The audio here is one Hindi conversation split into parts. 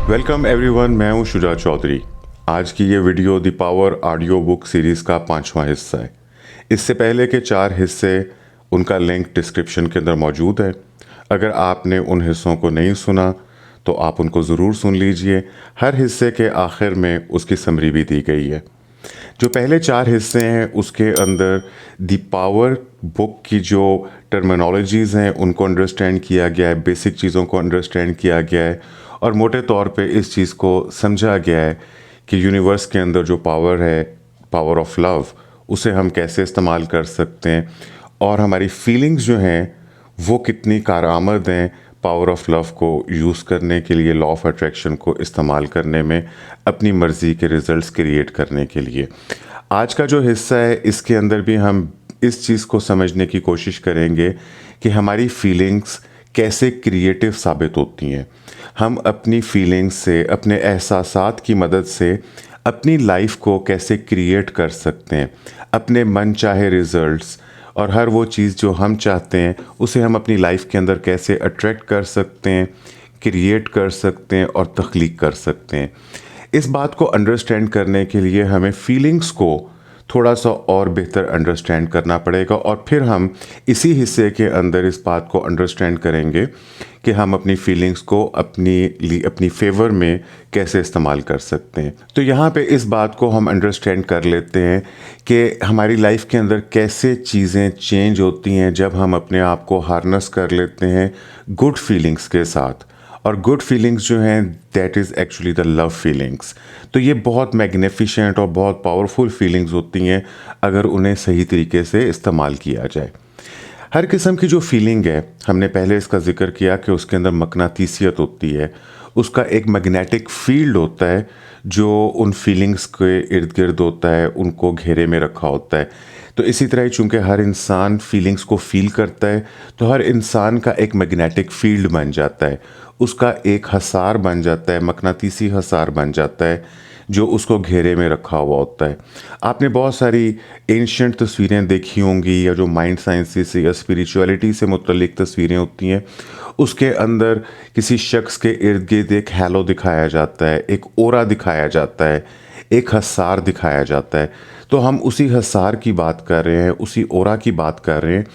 वेलकम एवरीवन, मैं हूं शुजा चौधरी। आज की ये video the power audio book series का 5वां हिस्सा है। इससे पहले के 4 हिस्से, उनका लिंक डिस्क्रिप्शन के अंदर मौजूद है। अगर आपने उन हिस्सों को नहीं सुना तो आप उनको ज़रूर सुन लीजिए। हर हिस्से के आखिर में उसकी समरी भी दी गई है। जो पहले 4 हिस्से हैं उसके अंदर द पावर बुक की जो टर्मिनोलॉजीज़ हैं उनको अंडरस्टैंड किया गया है, बेसिक चीज़ों को अंडरस्टैंड किया गया है और मोटे तौर पे इस चीज़ को समझा गया है कि यूनिवर्स के अंदर जो पावर है, पावर ऑफ लव, उसे हम कैसे इस्तेमाल कर सकते हैं और हमारी फीलिंग्स जो हैं वो कितनी कारआमद हैं पावर ऑफ लव को यूज़ करने के लिए, लॉ ऑफ अट्रैक्शन को इस्तेमाल करने में, अपनी मर्ज़ी के रिज़ल्ट्स क्रिएट करने के लिए। आज का जो हिस्सा है इसके अंदर भी हम इस चीज़ को समझने की कोशिश करेंगे कि हमारी फीलिंग्स कैसे क्रिएटिव साबित होती हैं। हम अपनी फीलिंग्स से, अपने एहसासात की मदद से अपनी लाइफ को कैसे क्रिएट कर सकते हैं, अपने मन चाहे रिज़ल्ट्स और हर वो चीज़ जो हम चाहते हैं उसे हम अपनी लाइफ के अंदर कैसे अट्रैक्ट कर सकते हैं, क्रिएट कर सकते हैं और तख्लीक कर सकते हैं। इस बात को अंडरस्टैंड करने के लिए हमें फीलिंग्स को थोड़ा सा और बेहतर अंडरस्टैंड करना पड़ेगा और फिर हम इसी हिस्से के अंदर इस बात को अंडरस्टैंड करेंगे कि हम अपनी फीलिंग्स को अपनी फेवर में कैसे इस्तेमाल कर सकते हैं। तो यहाँ पे इस बात को हम अंडरस्टैंड कर लेते हैं कि हमारी लाइफ के अंदर कैसे चीज़ें चेंज होती हैं जब हम अपने आप को हार्नस कर लेते हैं गुड फीलिंग्स के साथ। और गुड फीलिंग्स जो हैं that is actually the love feelings. तो ये बहुत मैग्निफिशेंट और बहुत पावरफुल फीलिंग्स होती हैं अगर उन्हें सही तरीके से इस्तेमाल किया जाए। हर किस्म की जो फीलिंग है, हमने पहले इसका जिक्र किया कि उसके अंदर मकनातीसियत होती है, उसका एक मैग्नेटिक फील्ड होता है जो उन फीलिंग्स के इर्द गिर्द होता है, उनको घेरे में रखा होता है। तो इसी तरह चूँकि हर इंसान फीलिंग्स को फील करता है तो हर इंसान का एक मैग्नेटिक फील्ड बन जाता है, उसका एक हसार बन जाता है, मकनातीसी हसार बन जाता है जो उसको घेरे में रखा हुआ होता है। आपने बहुत सारी एंशिएंट तस्वीरें देखी होंगी या जो माइंड साइंसेस से या स्पिरिचुअलिटी से मुतल्लिक तस्वीरें होती हैं, उसके अंदर किसी शख्स के इर्द गिर्द एक हैलो दिखाया जाता है, एक ओरा दिखाया जाता है, एक हसार दिखाया जाता है। तो हम उसी हसार की बात कर रहे हैं, उसी ओरा की बात कर रहे हैं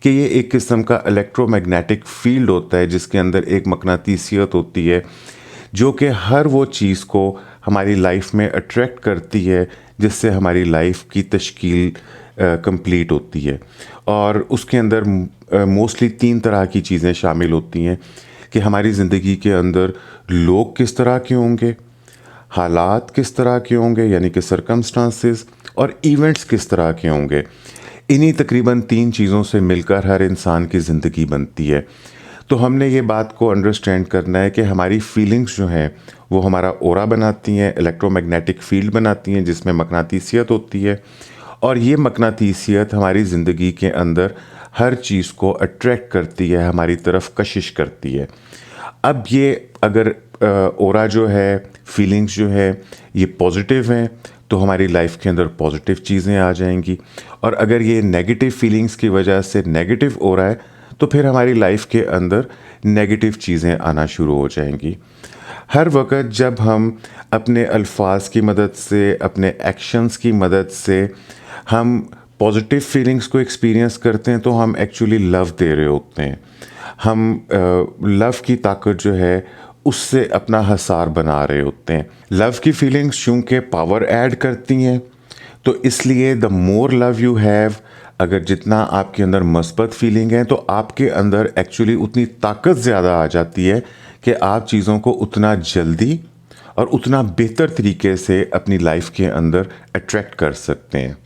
कि ये एक किस्म का इलेक्ट्रोमैग्नेटिक फील्ड होता है जिसके अंदर एक मकनातीसियत होती है जो कि हर वो चीज़ को हमारी लाइफ में अट्रैक्ट करती है जिससे हमारी लाइफ की तश्कील कंप्लीट होती है। और उसके अंदर मोस्टली 3 तरह की चीज़ें शामिल होती हैं कि हमारी ज़िंदगी के अंदर लोग किस तरह के होंगे, हालात किस तरह के होंगे यानी कि सर्कमस्टांसेस, और इवेंट्स किस तरह के होंगे। इन्हीं तकरीबन 3 चीज़ों से मिलकर हर इंसान की ज़िंदगी बनती है। तो हमने ये बात को अंडरस्टैंड करना है कि हमारी फीलिंग्स जो हैं वो हमारा ओरा बनाती हैं, इलेक्ट्रोमैग्नेटिक फील्ड बनाती हैं जिसमें मकनातीसियत होती है और ये मकनातीसियत हमारी ज़िंदगी के अंदर हर चीज़ को अट्रैक्ट करती है, हमारी तरफ कशिश करती है। अब ये अगर ओरा जो है, फीलिंग्स जो है, ये पॉजिटिव हैं तो हमारी लाइफ के अंदर पॉजिटिव चीज़ें आ जाएंगी और अगर ये नेगेटिव फीलिंग्स की वजह से नेगेटिव ओरा है तो फिर हमारी लाइफ के अंदर नेगेटिव चीज़ें आना शुरू हो जाएंगी। हर वक्त जब हम अपने अल्फाज की मदद से, अपने एक्शंस की मदद से हम पॉजिटिव फीलिंग्स को एक्सपीरियंस करते हैं तो हम एक्चुअली लव दे रहे होते हैं। हम लव की ताकत जो है उससे अपना हसार बना रहे होते हैं। लव की फीलिंग्स चूँकि पावर ऐड करती हैं तो इसलिए the more love you have, अगर जितना आपके अंदर मस्बत फीलिंग है तो आपके अंदर एक्चुअली उतनी ताकत ज़्यादा आ जाती है कि आप चीज़ों को उतना जल्दी और उतना बेहतर तरीके से अपनी लाइफ के अंदर अट्रैक्ट कर सकते हैं।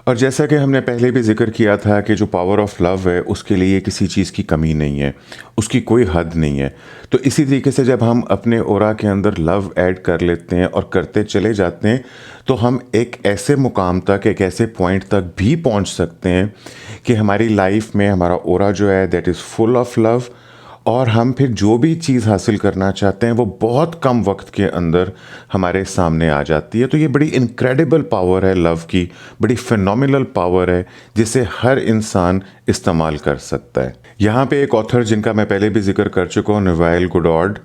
और जैसा कि हमने पहले भी जिक्र किया था कि जो पावर ऑफ लव है उसके लिए किसी चीज़ की कमी नहीं है, उसकी कोई हद नहीं है। तो इसी तरीके से जब हम अपने ओरा के अंदर लव ऐड कर लेते हैं और करते चले जाते हैं तो हम एक ऐसे मुकाम तक, एक ऐसे पॉइंट तक भी पहुंच सकते हैं कि हमारी लाइफ में हमारा ओरा जो है that is full of love और हम फिर जो भी चीज़ हासिल करना चाहते हैं वो बहुत कम वक्त के अंदर हमारे सामने आ जाती है। तो ये बड़ी इनक्रेडिबल पावर है लव की, बड़ी फिनोमिनल पावर है जिसे हर इंसान इस्तेमाल कर सकता है। यहाँ पे एक ऑथर जिनका मैं पहले भी जिक्र कर चुका हूँ, नेवाइल गोडार्ड,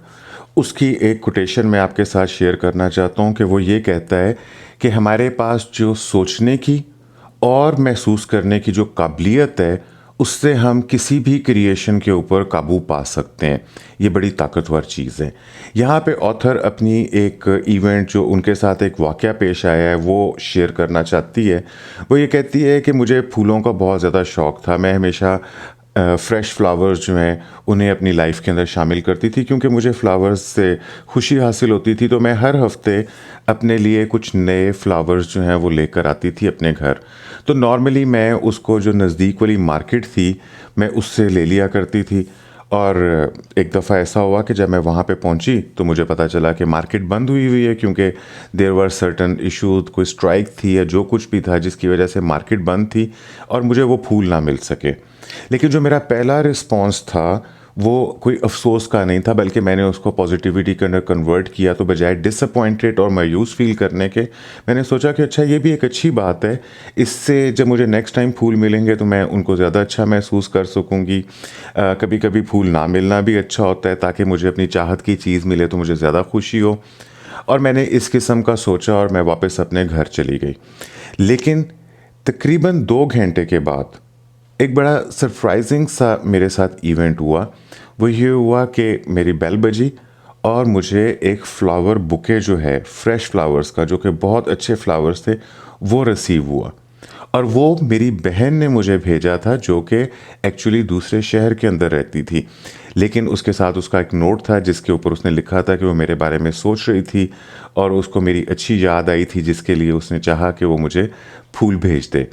उसकी एक कोटेशन मैं आपके साथ शेयर करना चाहता हूँ कि वो ये कहता है कि हमारे पास जो सोचने की और महसूस करने की जो काबिलियत है उससे हम किसी भी क्रिएशन के ऊपर काबू पा सकते हैं। ये बड़ी ताकतवर चीज़ है। यहाँ पे ऑथर अपनी एक इवेंट जो उनके साथ एक वाक़या पेश आया है वो शेयर करना चाहती है। वो ये कहती है कि मुझे फूलों का बहुत ज़्यादा शौक़ था। मैं हमेशा फ्रेश फ्लावर्स जो हैं उन्हें अपनी लाइफ के अंदर शामिल करती थी क्योंकि मुझे फ्लावर्स से खुशी हासिल होती थी। तो मैं हर हफ्ते अपने लिए कुछ नए फ्लावर्स जो हैं वो लेकर आती थी अपने घर। तो नॉर्मली मैं उसको जो नज़दीक वाली मार्केट थी मैं उससे ले लिया करती थी। और एक दफ़ा ऐसा हुआ कि जब मैं वहाँ पे पहुँची तो मुझे पता चला कि मार्केट बंद हुई हुई है क्योंकि देयर वर सर्टन इशूज़, कोई स्ट्राइक थी या जो कुछ भी था जिसकी वजह से मार्केट बंद थी और मुझे वो फूल ना मिल सके। लेकिन जो मेरा पहला रिस्पॉन्स था वो कोई अफ़सोस का नहीं था, बल्कि मैंने उसको पॉजिटिविटी के अंदर कन्वर्ट किया। तो बजाय डिसअपॉइंटेड और मायूस फील करने के मैंने सोचा कि अच्छा ये भी एक अच्छी बात है, इससे जब मुझे नेक्स्ट टाइम फूल मिलेंगे तो मैं उनको ज़्यादा अच्छा महसूस कर सकूँगी। कभी कभी फूल ना मिलना भी अच्छा होता है ताकि मुझे अपनी चाहत की चीज़ मिले तो मुझे ज़्यादा खुशी हो। और मैंने इस किस्म का सोचा और मैं वापस अपने घर चली गई। लेकिन तकरीबन 2 घंटे के बाद एक बड़ा सरप्राइजिंग सा मेरे साथ इवेंट हुआ। वो ये हुआ कि मेरी बेल बजी और मुझे एक फ्लावर बुके जो है फ्रेश फ्लावर्स का, जो कि बहुत अच्छे फ्लावर्स थे, वो रिसीव हुआ। और वो मेरी बहन ने मुझे भेजा था जो कि एक्चुअली दूसरे शहर के अंदर रहती थी। लेकिन उसके साथ उसका एक नोट था जिसके ऊपर उसने लिखा था कि वो मेरे बारे में सोच रही थी और उसको मेरी अच्छी याद आई थी जिसके लिए उसने चाहा कि वो मुझे फूल भेज दे।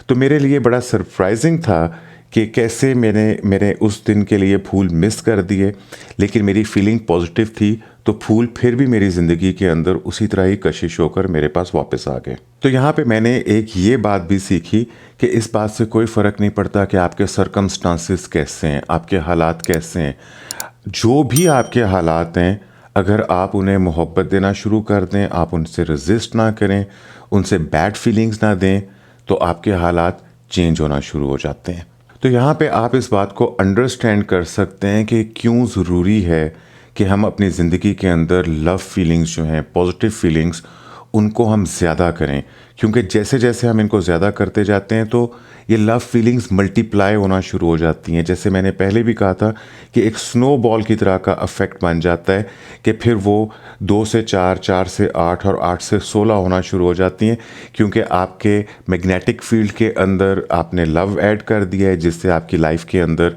तो मेरे लिए बड़ा सरप्राइजिंग था कि कैसे मैंने उस दिन के लिए फूल मिस कर दिए। लेकिन मेरी फीलिंग पॉजिटिव थी तो फूल फिर भी मेरी ज़िंदगी के अंदर उसी तरह ही कशिश होकर मेरे पास वापस आ गए। तो यहाँ पे मैंने एक ये बात भी सीखी कि इस बात से कोई फ़र्क नहीं पड़ता कि आपके सर्कमस्टांसिस कैसे हैं, आपके हालात कैसे हैं। जो भी आपके हालात हैं, अगर आप उन्हें मोहब्बत देना शुरू कर दें, आप उनसे रेजिस्ट ना करें, उनसे बैड फीलिंग्स ना दें, तो आपके हालात चेंज होना शुरू हो जाते हैं। तो यहाँ पे आप इस बात को अंडरस्टैंड कर सकते हैं कि क्यों ज़रूरी है कि हम अपनी ज़िंदगी के अंदर लव फीलिंग्स जो हैं, पॉजिटिव फीलिंग्स, उनको हम ज़्यादा करें। क्योंकि जैसे जैसे हम इनको ज़्यादा करते जाते हैं तो ये लव फीलिंग्स मल्टीप्लाई होना शुरू हो जाती हैं। जैसे मैंने पहले भी कहा था कि एक स्नो बॉल की तरह का इफ़ेक्ट बन जाता है कि फिर वो 2 से 4, 4 से 8 और 8 से 16 होना शुरू हो जाती हैं, क्योंकि आपके मैग्नेटिक फील्ड के अंदर आपने लव ऐड कर दिया है, जिससे आपकी लाइफ के अंदर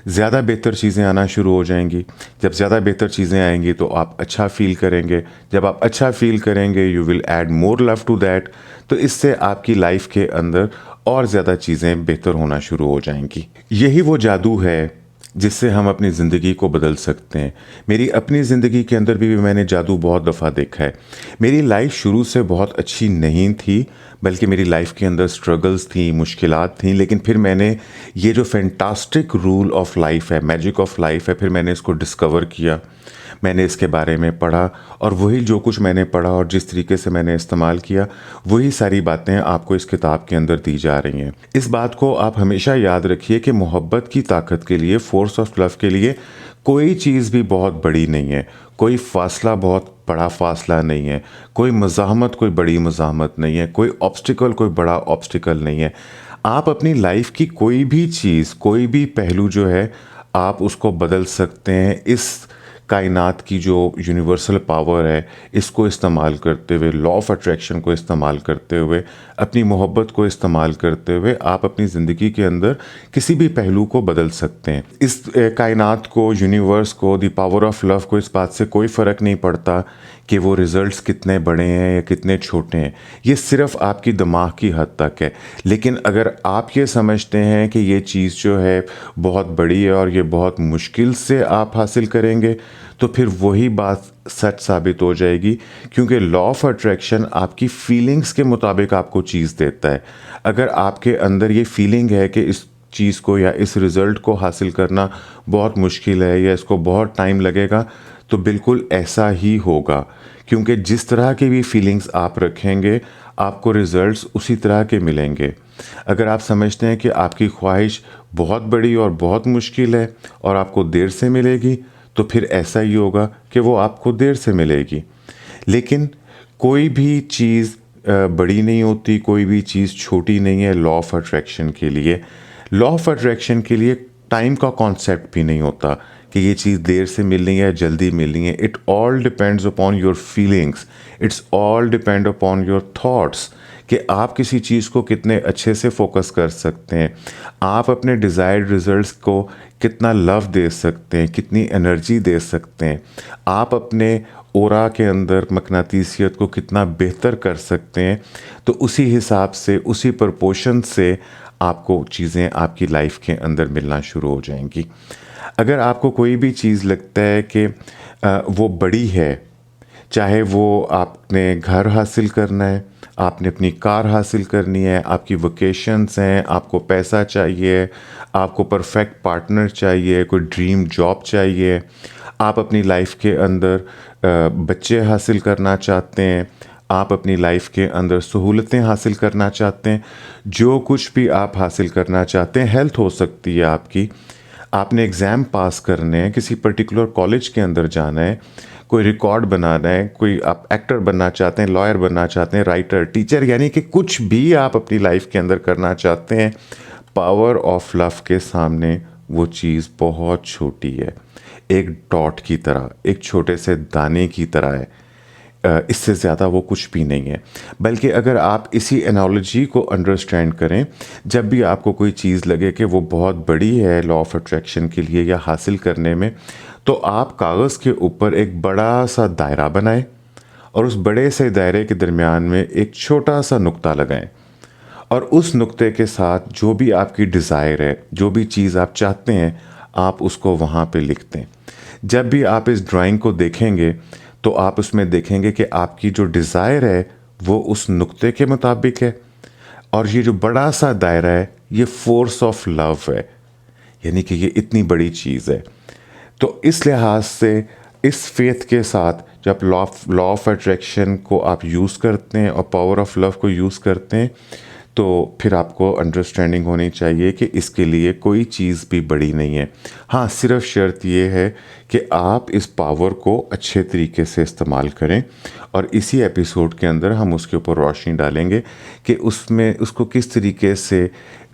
ज़्यादा बेहतर चीज़ें आना शुरू हो जाएंगी। जब ज़्यादा बेहतर चीज़ें आएंगी तो आप अच्छा फ़ील करेंगे। जब आप अच्छा फ़ील करेंगे you will add more love to that. तो इससे आपकी लाइफ के अंदर और ज़्यादा चीज़ें बेहतर होना शुरू हो जाएंगी। यही वो जादू है जिससे हम अपनी ज़िंदगी को बदल सकते हैं। मेरी अपनी ज़िंदगी के अंदर भी मैंने जादू बहुत दफ़ा देखा है। मेरी लाइफ शुरू से बहुत अच्छी नहीं थी, बल्कि मेरी लाइफ के अंदर स्ट्रगल्स थी, मुश्किलात थी। लेकिन फिर मैंने ये जो फैंटास्टिक रूल ऑफ लाइफ है, मैजिक ऑफ लाइफ है, फिर मैंने इसको डिस्कवर किया। मैंने इसके बारे में पढ़ा और वही जो कुछ मैंने पढ़ा और जिस तरीके से मैंने इस्तेमाल किया, वही सारी बातें आपको इस किताब के अंदर दी जा रही हैं। इस बात को आप हमेशा याद रखिए कि मोहब्बत की ताकत के लिए, फोर्स ऑफ लव के लिए, कोई चीज़ भी बहुत बड़ी नहीं है, कोई फासला बहुत बड़ा फासला नहीं है, कोई मज़ाहमत कोई बड़ी मज़ाहमत नहीं है, कोई ऑब्स्टिकल कोई बड़ा ऑब्स्टिकल नहीं है। आप अपनी लाइफ की कोई भी चीज़, कोई भी पहलू जो है, आप उसको बदल सकते हैं। इस कायनात की जो यूनिवर्सल पावर है, इसको इस्तेमाल करते हुए, लॉ ऑफ अट्रैक्शन को इस्तेमाल करते हुए, अपनी मोहब्बत को इस्तेमाल करते हुए आप अपनी ज़िंदगी के अंदर किसी भी पहलू को बदल सकते हैं। इस कायनात को, यूनिवर्स को, द पावर ऑफ लव को इस बात से कोई फ़र्क नहीं पड़ता कि वो रिज़ल्ट्स कितने बड़े हैं या कितने छोटे हैं। ये सिर्फ़ आपकी दिमाग की हद तक है। लेकिन अगर आप ये समझते हैं कि ये चीज़ जो है बहुत बड़ी है और ये बहुत मुश्किल से आप हासिल करेंगे, तो फिर वही बात सच साबित हो जाएगी, क्योंकि लॉ ऑफ अट्रैक्शन आपकी फीलिंग्स के मुताबिक आपको चीज़ देता है। अगर आपके अंदर ये फीलिंग है कि इस चीज़ को या इस रिज़ल्ट को हासिल करना बहुत मुश्किल है या इसको बहुत टाइम लगेगा, तो बिल्कुल ऐसा ही होगा, क्योंकि जिस तरह की भी फीलिंग्स आप रखेंगे आपको रिज़ल्ट्स उसी तरह के मिलेंगे। अगर आप समझते हैं कि आपकी ख्वाहिश बहुत बड़ी और बहुत मुश्किल है और आपको देर से मिलेगी, तो फिर ऐसा ही होगा कि वो आपको देर से मिलेगी। लेकिन कोई भी चीज़ बड़ी नहीं होती, कोई भी चीज़ छोटी नहीं है लॉ ऑफ अट्रैक्शन के लिए। लॉ ऑफ अट्रैक्शन के लिए टाइम का कॉन्सेप्ट भी नहीं होता कि ये चीज़ देर से मिलनी है जल्दी मिलनी है। It all depends upon your feelings, it's all depend upon your thoughts कि आप किसी चीज़ को कितने अच्छे से फोकस कर सकते हैं, आप अपने डिज़ायर्ड रिजल्ट्स को कितना लव दे सकते हैं, कितनी एनर्जी दे सकते हैं, आप अपने ओरा के अंदर मकनातीसियत को कितना बेहतर कर सकते हैं। तो उसी हिसाब से, उसी प्रपोर्शन से आपको चीज़ें आपकी लाइफ के अंदर मिलना शुरू हो जाएंगी। अगर आपको कोई भी चीज़ लगता है कि वो बड़ी है, चाहे वो आपने घर हासिल करना है, आपने अपनी कार हासिल करनी है, आपकी वोकेशंस हैं, आपको पैसा चाहिए, आपको परफेक्ट पार्टनर चाहिए, कोई ड्रीम जॉब चाहिए, आप अपनी लाइफ के अंदर बच्चे हासिल करना चाहते हैं, आप अपनी लाइफ के अंदर सहूलतें हासिल करना चाहते हैं, जो कुछ भी आप हासिल करना चाहते हैं, हेल्थ हो सकती है आपकी, आपने एग्ज़ाम पास करने हैं, किसी पर्टिकुलर कॉलेज के अंदर जाना है, कोई रिकॉर्ड बनाना है, कोई आप एक्टर बनना चाहते हैं, लॉयर बनना चाहते हैं, राइटर, टीचर, यानी कि कुछ भी आप अपनी लाइफ के अंदर करना चाहते हैं, पावर ऑफ लव के सामने वो चीज़ बहुत छोटी है, एक डॉट की तरह, एक छोटे से दाने की तरह है। इससे ज़्यादा वो कुछ भी नहीं है। बल्कि अगर आप इसी एनालॉजी को अंडरस्टैंड करें, जब भी आपको कोई चीज़ लगे कि वो बहुत बड़ी है लॉ ऑफ अट्रैक्शन के लिए या हासिल करने में, तो आप कागज़ के ऊपर एक बड़ा सा दायरा बनाएं और उस बड़े से दायरे के दरमियान में एक छोटा सा नुक्ता लगाएं और उस नुक्ते के साथ जो भी आपकी डिज़ायर है, जो भी चीज़ आप चाहते हैं, आप उसको वहाँ पे लिख दें। जब भी आप इस ड्राइंग को देखेंगे तो आप उसमें देखेंगे कि आपकी जो डिज़ायर है वो उस नुक्ते के मुताबिक है और ये जो बड़ा सा दायरा है ये फोर्स ऑफ लव है, यानी कि ये इतनी बड़ी चीज़ है। तो इस लिहाज से इस फेथ के साथ जब लॉ ऑफ अट्रैक्शन को आप यूज़ करते हैं और पावर ऑफ लव को यूज़ करते हैं, तो फिर आपको अंडरस्टैंडिंग होनी चाहिए कि इसके लिए कोई चीज़ भी बड़ी नहीं है। हाँ, सिर्फ शर्त ये है कि आप इस पावर को अच्छे तरीके से इस्तेमाल करें और इसी एपिसोड के अंदर हम उसके ऊपर रोशनी डालेंगे कि उसमें उसको किस तरीके से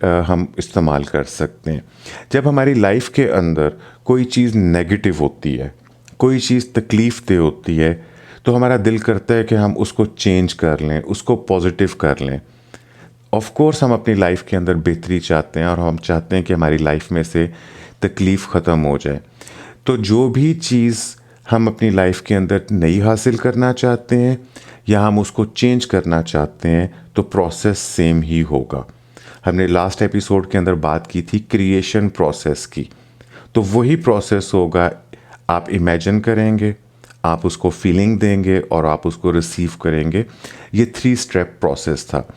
हम इस्तेमाल कर सकते हैं। जब हमारी लाइफ के अंदर कोई चीज़ नेगेटिव होती है, कोई चीज़ तकलीफ़ दे होती है, तो हमारा दिल करता है कि हम उसको चेंज कर लें, उसको पॉजिटिव कर लें। ऑफ कोर्स हम अपनी लाइफ के अंदर बेहतरी चाहते हैं और हम चाहते हैं कि हमारी लाइफ में से तकलीफ़ ख़त्म हो जाए। तो जो भी चीज़ हम अपनी लाइफ के अंदर नई हासिल करना चाहते हैं या हम उसको चेंज करना चाहते हैं, तो प्रोसेस सेम ही होगा। हमने लास्ट एपिसोड के अंदर बात की थी क्रिएशन प्रोसेस की, तो वही प्रोसेस होगा। आप इमेजिन करेंगे, आप उसको फीलिंग देंगे और आप उसको रिसीव करेंगे। ये 3 स्टेप प्रोसेस था।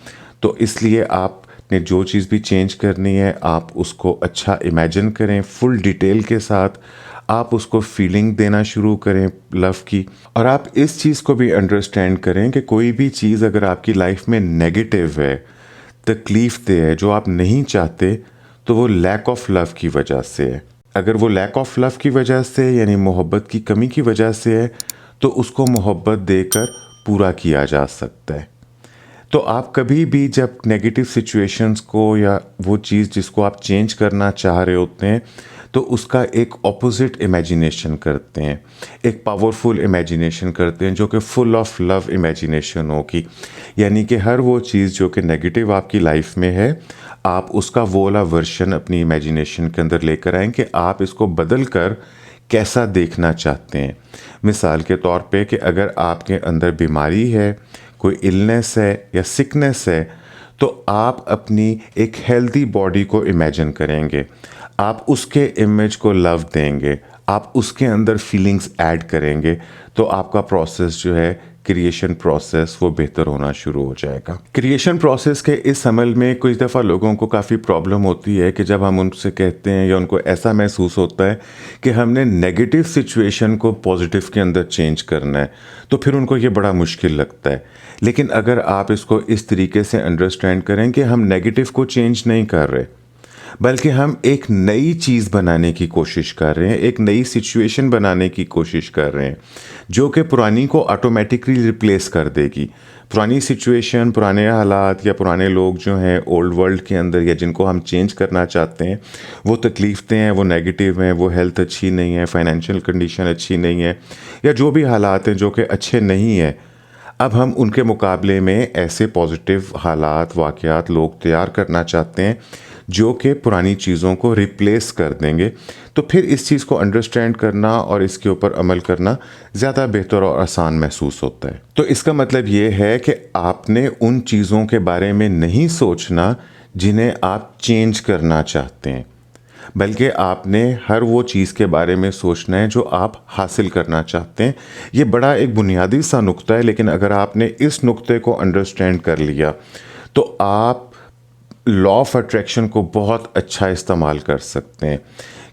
तो इसलिए आपने जो चीज़ भी चेंज करनी है, आप उसको अच्छा इमेजिन करें, फुल डिटेल के साथ आप उसको फीलिंग देना शुरू करें लव की। और आप इस चीज़ को भी अंडरस्टैंड करें कि कोई भी चीज़ अगर आपकी लाइफ में नेगेटिव है, तकलीफ़ दे है, जो आप नहीं चाहते, तो वो लैक ऑफ लव की वजह से है। अगर वो लैक ऑफ लव की वजह से यानी मोहब्बत की कमी की वजह से है, तो उसको मोहब्बत देकर पूरा किया जा सकता है। तो आप कभी भी जब नेगेटिव सिचुएशंस को या वो चीज़ जिसको आप चेंज करना चाह रहे होते हैं, तो उसका एक ऑपोजिट इमेजिनेशन करते हैं, एक पावरफुल इमेजिनेशन करते हैं जो कि फुल ऑफ लव इमेजिनेशन होगी। यानी कि हर वो चीज़ जो कि नेगेटिव आपकी लाइफ में है, आप उसका वो वाला वर्शन अपनी इमेजिनेशन के अंदर लेकर आएँ कि आप इसको बदल कर कैसा देखना चाहते हैं। मिसाल के तौर पे कि अगर आपके अंदर बीमारी है, कोई इलनेस है या सिकनेस है, तो आप अपनी एक हेल्दी बॉडी को इमेजिन करेंगे, आप उसके इमेज को लव देंगे, आप उसके अंदर फीलिंग्स ऐड करेंगे, तो आपका प्रोसेस जो है क्रिएशन प्रोसेस वो बेहतर होना शुरू हो जाएगा। क्रिएशन प्रोसेस के इस अमल में कुछ दफ़ा लोगों को काफ़ी प्रॉब्लम होती है कि जब हम उनसे कहते हैं या उनको ऐसा महसूस होता है कि हमने नेगेटिव सिचुएशन को पॉजिटिव के अंदर चेंज करना है, तो फिर उनको ये बड़ा मुश्किल लगता है। लेकिन अगर आप इसको इस तरीके से अंडरस्टैंड करें कि हम नेगेटिव को चेंज नहीं कर रहे, बल्कि हम एक नई चीज़ बनाने की कोशिश कर रहे हैं, एक नई सिचुएशन बनाने की कोशिश कर रहे हैं जो कि पुरानी को ऑटोमेटिकली रिप्लेस कर देगी। पुरानी सिचुएशन, पुराने हालात या पुराने लोग जो हैं ओल्ड वर्ल्ड के अंदर या जिनको हम चेंज करना चाहते हैं, वो तकलीफ़ें हैं, वो नेगेटिव हैं, वो हेल्थ अच्छी नहीं है, फाइनेंशियल कंडीशन अच्छी नहीं है, या जो भी हालात हैं जो कि अच्छे नहीं हैं, अब हम उनके मुकाबले में ऐसे पॉजिटिव हालात, वाक़यात, लोग तैयार करना चाहते हैं जो कि पुरानी चीज़ों को रिप्लेस कर देंगे। तो फिर इस चीज़ को अंडरस्टैंड करना और इसके ऊपर अमल करना ज़्यादा बेहतर और आसान महसूस होता है। तो इसका मतलब ये है कि आपने उन चीज़ों के बारे में नहीं सोचना जिन्हें आप चेंज करना चाहते हैं, बल्कि आपने हर वो चीज़ के बारे में सोचना है जो आप हासिल करना चाहते हैं। ये बड़ा एक बुनियादी सा नुक्ता है, लेकिन अगर आपने इस नुक्ते को अंडरस्टैंड कर लिया तो आप लॉ ऑफ अट्रैक्शन को बहुत अच्छा इस्तेमाल कर सकते हैं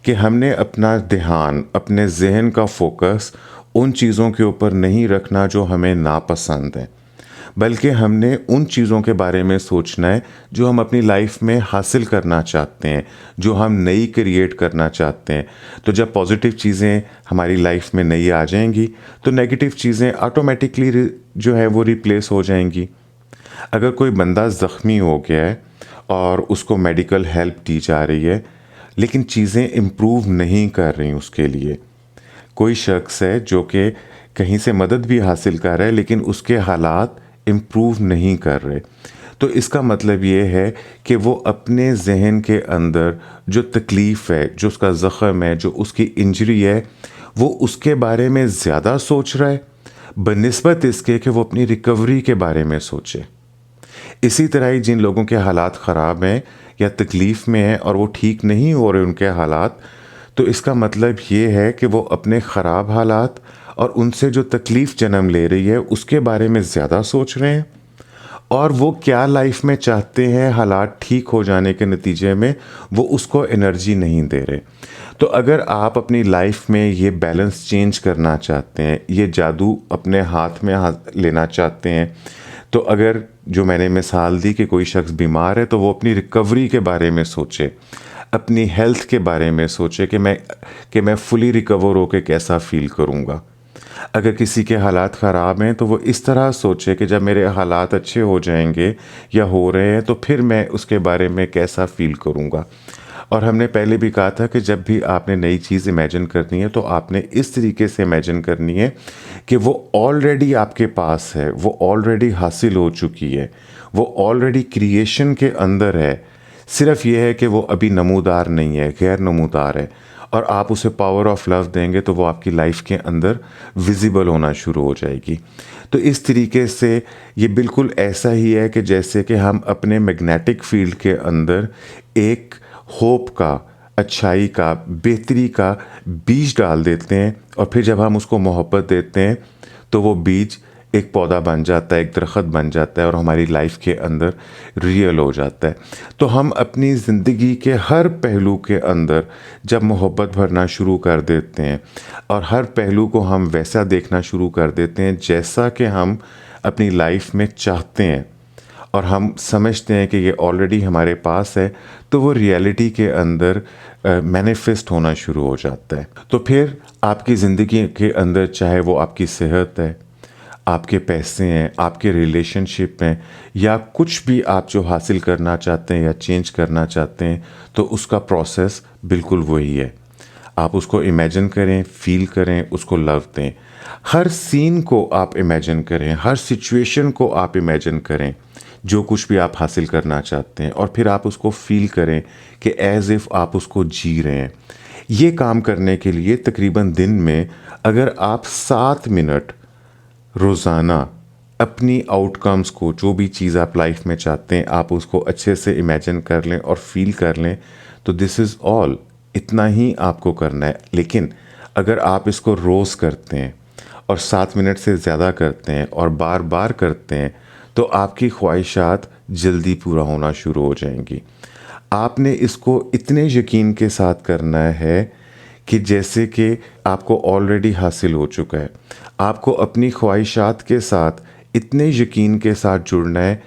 कि हमने अपना ध्यान, अपने जहन का फोकस उन चीज़ों के ऊपर नहीं रखना जो हमें नापसंद है, बल्कि हमने उन चीज़ों के बारे में सोचना है जो हम अपनी लाइफ में हासिल करना चाहते हैं, जो हम नई क्रिएट करना चाहते हैं। तो जब पॉजिटिव चीज़ें हमारी लाइफ में नई आ जाएंगी तो नेगेटिव चीज़ें ऑटोमेटिकली जो है वो रिप्लेस हो जाएंगी। अगर कोई बंदा ज़ख्मी हो गया है और उसको मेडिकल हेल्प दी जा रही है, लेकिन चीज़ें इम्प्रूव नहीं कर रही उसके लिए, कोई शख्स है जो कि कहीं से मदद भी हासिल कर रहा है लेकिन उसके हालात इम्प्रूव नहीं कर रहे, तो इसका मतलब ये है कि वो अपने जहन के अंदर जो तकलीफ़ है, जो उसका ज़ख़म है, जो उसकी इंजरी है, वो उसके बारे में ज़्यादा सोच रहा है बनिस्बत इसके कि वो अपनी रिकवरी के बारे में सोचे। इसी तरह ही जिन लोगों के हालात ख़राब हैं या तकलीफ़ में हैं और वो ठीक नहीं हो रहे उनके हालात, तो इसका मतलब ये है कि वो अपने ख़राब हालात और उनसे जो तकलीफ़ जन्म ले रही है उसके बारे में ज़्यादा सोच रहे हैं, और वो क्या लाइफ में चाहते हैं हालात ठीक हो जाने के नतीजे में, वो उसको एनर्जी नहीं दे रहे। तो अगर आप अपनी लाइफ में ये बैलेंस चेंज करना चाहते हैं, ये जादू अपने हाथ में लेना चाहते हैं, तो अगर जो मैंने मिसाल दी कि कोई शख्स बीमार है तो वो अपनी रिकवरी के बारे में सोचे, अपनी हेल्थ के बारे में सोचे कि मैं फुली रिकवर होकर कैसा फ़ील करूँगा। अगर किसी के हालात ख़राब हैं तो वो इस तरह सोचे कि जब मेरे हालात अच्छे हो जाएंगे या हो रहे हैं तो फिर मैं उसके बारे में कैसा फ़ील करूँगा। और हमने पहले भी कहा था कि जब भी आपने नई चीज़ इमेजिन करनी है तो आपने इस तरीके से इमेजिन करनी है कि वो ऑलरेडी आपके पास है, वो ऑलरेडी हासिल हो चुकी है, वो ऑलरेडी क्रिएशन के अंदर है। सिर्फ़ ये है कि वो अभी नमूदार नहीं है, गैर नमूदार है, और आप उसे पावर ऑफ लव देंगे तो वो आपकी लाइफ के अंदर विजिबल होना शुरू हो जाएगी। तो इस तरीके से ये बिल्कुल ऐसा ही है कि जैसे कि हम अपने मैग्नेटिक फील्ड के अंदर एक होप का, अच्छाई का, बेहतरी का बीज डाल देते हैं, और फिर जब हम उसको मोहब्बत देते हैं तो वो बीज एक पौधा बन जाता है, एक दरख्त बन जाता है और हमारी लाइफ के अंदर रियल हो जाता है। तो हम अपनी ज़िंदगी के हर पहलू के अंदर जब मोहब्बत भरना शुरू कर देते हैं और हर पहलू को हम वैसा देखना शुरू कर देते हैं जैसा कि हम अपनी लाइफ में चाहते हैं, और हम समझते हैं कि ये ऑलरेडी हमारे पास है, तो वो रियलिटी के अंदर मैनिफेस्ट होना शुरू हो जाता है। तो फिर आपकी ज़िंदगी के अंदर, चाहे वो आपकी सेहत है, आपके पैसे हैं, आपके रिलेशनशिप हैं, या कुछ भी आप जो हासिल करना चाहते हैं या चेंज करना चाहते हैं, तो उसका प्रोसेस बिल्कुल वही है। आप उसको इमेजिन करें, फील करें, उसको लव दें। हर सीन को आप इमेजिन करें, हर सिचुएशन को आप इमेजिन करें, जो कुछ भी आप हासिल करना चाहते हैं, और फिर आप उसको फील करें कि एज़ इफ़ आप उसको जी रहे हैं। ये काम करने के लिए तकरीबन दिन में अगर आप 7 मिनट रोज़ाना अपनी आउटकम्स को, जो भी चीज़ आप लाइफ में चाहते हैं, आप उसको अच्छे से इमेजिन कर लें और फील कर लें, तो दिस इज़ ऑल। इतना ही आपको करना है। लेकिन अगर आप इसको रोज़ करते हैं और 7 मिनट से ज़्यादा करते हैं और बार बार करते हैं तो आपकी ख्वाहिशात जल्दी पूरा होना शुरू हो जाएंगी। आपने इसको इतने यकीन के साथ करना है कि जैसे कि आपको ऑलरेडी हासिल हो चुका है। आपको अपनी ख्वाहिशात के साथ इतने यकीन के साथ जुड़ना है,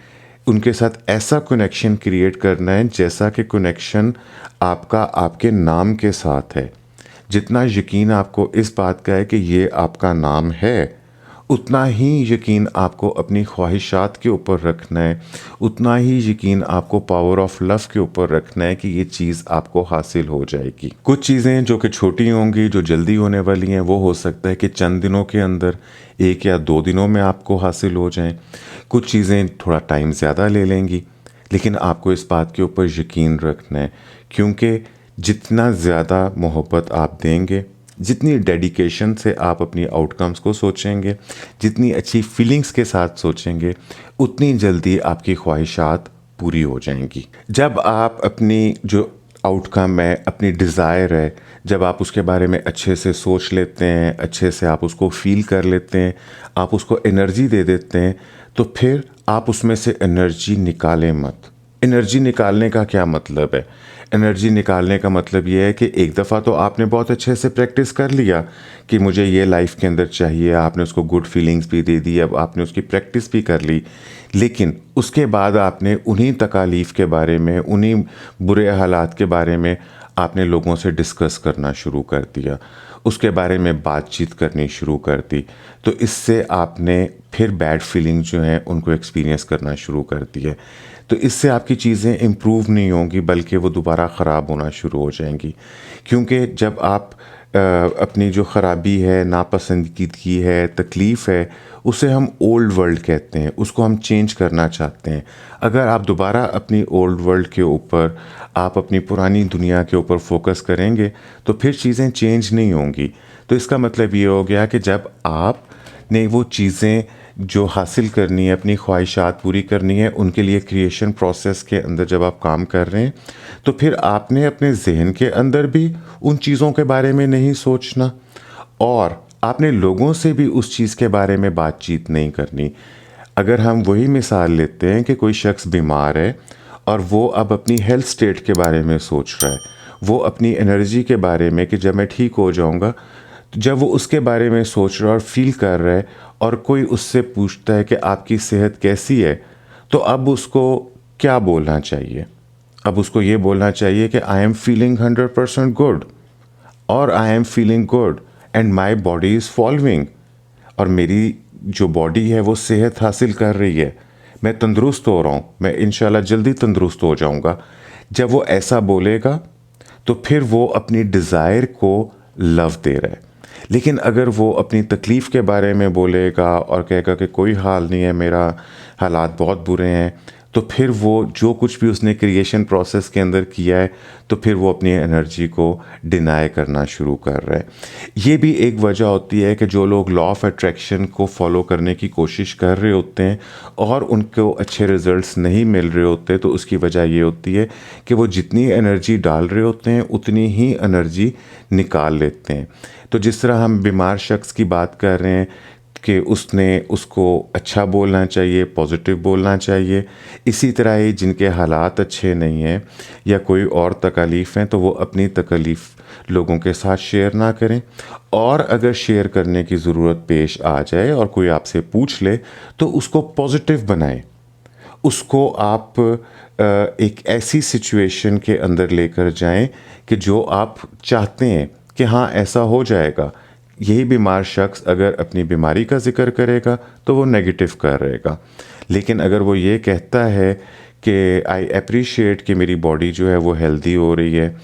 उनके साथ ऐसा कनेक्शन क्रिएट करना है जैसा कि कनेक्शन आपका आपके नाम के साथ है। जितना यकीन आपको इस बात का है कि ये आपका नाम है, उतना ही यकीन आपको अपनी ख्वाहिशात के ऊपर रखना है, उतना ही यकीन आपको पावर ऑफ लव के ऊपर रखना है कि ये चीज़ आपको हासिल हो जाएगी। कुछ चीज़ें जो कि छोटी होंगी, जो जल्दी होने वाली हैं, वो हो सकता है कि चंद दिनों के अंदर, 1 या 2 दिनों में आपको हासिल हो जाएं। कुछ चीज़ें थोड़ा टाइम ज़्यादा ले लेंगी, लेकिन आपको इस बात के ऊपर यकीन रखना है, क्योंकि जितना ज़्यादा मोहब्बत आप देंगे, जितनी डेडिकेशन से आप अपनी आउटकम्स को सोचेंगे, जितनी अच्छी फीलिंग्स के साथ सोचेंगे, उतनी जल्दी आपकी ख्वाहिशात पूरी हो जाएंगी। जब आप अपनी जो आउटकम है, अपनी डिज़ायर है, जब आप उसके बारे में अच्छे से सोच लेते हैं, अच्छे से आप उसको फील कर लेते हैं, आप उसको एनर्जी दे देते हैं, तो फिर आप उसमें से एनर्जी निकालें मत। एनर्जी निकालने का क्या मतलब है? एनर्जी निकालने का मतलब ये है कि एक दफ़ा तो आपने बहुत अच्छे से प्रैक्टिस कर लिया कि मुझे ये लाइफ के अंदर चाहिए, आपने उसको गुड फीलिंग्स भी दे दी, अब आपने उसकी प्रैक्टिस भी कर ली, लेकिन उसके बाद आपने उन्हीं तकालीफ के बारे में, उन्हीं बुरे हालात के बारे में आपने लोगों से डिस्कस करना शुरू कर दिया, उसके बारे में बातचीत करनी शुरू कर दी। तो इससे आपने फिर बैड फीलिंग जो हैं उनको एक्सपीरियंस करना शुरू कर दिया। तो इससे आपकी चीज़ें इम्प्रूव नहीं होंगी, बल्कि वो दोबारा ख़राब होना शुरू हो जाएंगी। क्योंकि जब आप अपनी जो ख़राबी है, नापसंदीदगी है, तकलीफ़ है, उसे हम ओल्ड वर्ल्ड कहते हैं, उसको हम चेंज करना चाहते हैं। अगर आप दोबारा अपनी ओल्ड वर्ल्ड के ऊपर, आप अपनी पुरानी दुनिया के ऊपर फोकस करेंगे तो फिर चीज़ें चेंज नहीं होंगी। तो इसका मतलब ये हो गया कि जब आपने वो चीज़ें जो हासिल करनी है, अपनी ख्वाहिशात पूरी करनी है, उनके लिए क्रिएशन प्रोसेस के अंदर जब आप काम कर रहे हैं, तो फिर आपने अपने जहन के अंदर भी उन चीज़ों के बारे में नहीं सोचना और आपने लोगों से भी उस चीज़ के बारे में बातचीत नहीं करनी। अगर हम वही मिसाल लेते हैं कि कोई शख्स बीमार है और वो अब अपनी हेल्थ स्टेट के बारे में सोच रहा है, वो अपनी एनर्जी के बारे में कि जब मैं ठीक हो जाऊंगा, तो जब वो उसके बारे में सोच रहा है और फील कर रहा है और कोई उससे पूछता है कि आपकी सेहत कैसी है, तो अब उसको क्या बोलना चाहिए? अब उसको ये बोलना चाहिए कि आई एम फीलिंग 100% गुड और I am feeling good and my body is following, और मेरी जो बॉडी है वो सेहत हासिल कर रही है, मैं तंदुरुस्त हो रहा हूँ, मैं इंशाल्लाह जल्दी तंदुरुस्त हो जाऊँगा। जब वो ऐसा बोलेगा तो फिर वो अपनी डिज़ायर को लव दे रहा है। लेकिन अगर वो अपनी तकलीफ़ के बारे में बोलेगा और कहेगा कि कोई हाल नहीं है, मेरा हालात बहुत बुरे हैं, तो फिर वो जो कुछ भी उसने क्रिएशन प्रोसेस के अंदर किया है, तो फिर वो अपनी एनर्जी को डिनाई करना शुरू कर रहा है। ये भी एक वजह होती है कि जो लोग लॉ ऑफ अट्रैक्शन को फॉलो करने की कोशिश कर रहे होते हैं और उनको अच्छे रिजल्ट्स नहीं मिल रहे होते, तो उसकी वजह ये होती है कि वो जितनी एनर्जी डाल रहे होते हैं उतनी ही एनर्जी निकाल लेते हैं। तो जिस तरह हम बीमार शख्स की बात कर रहे हैं कि उसको अच्छा बोलना चाहिए, पॉजिटिव बोलना चाहिए, इसी तरह ही जिनके हालात अच्छे नहीं हैं या कोई और तकलीफ़ हैं, तो वो अपनी तकलीफ़ लोगों के साथ शेयर ना करें, और अगर शेयर करने की ज़रूरत पेश आ जाए और कोई आपसे पूछ ले तो उसको पॉजिटिव बनाएं। उसको आप एक ऐसी सिचुएशन के अंदर लेकर जाएं कि जो आप चाहते हैं कि हाँ ऐसा हो जाएगा। यही बीमार शख्स अगर अपनी बीमारी का ज़िक्र करेगा तो वो नेगेटिव कर रहेगा, लेकिन अगर वो ये कहता है कि आई अप्रिशिएट कि मेरी बॉडी जो है वो हेल्दी हो रही है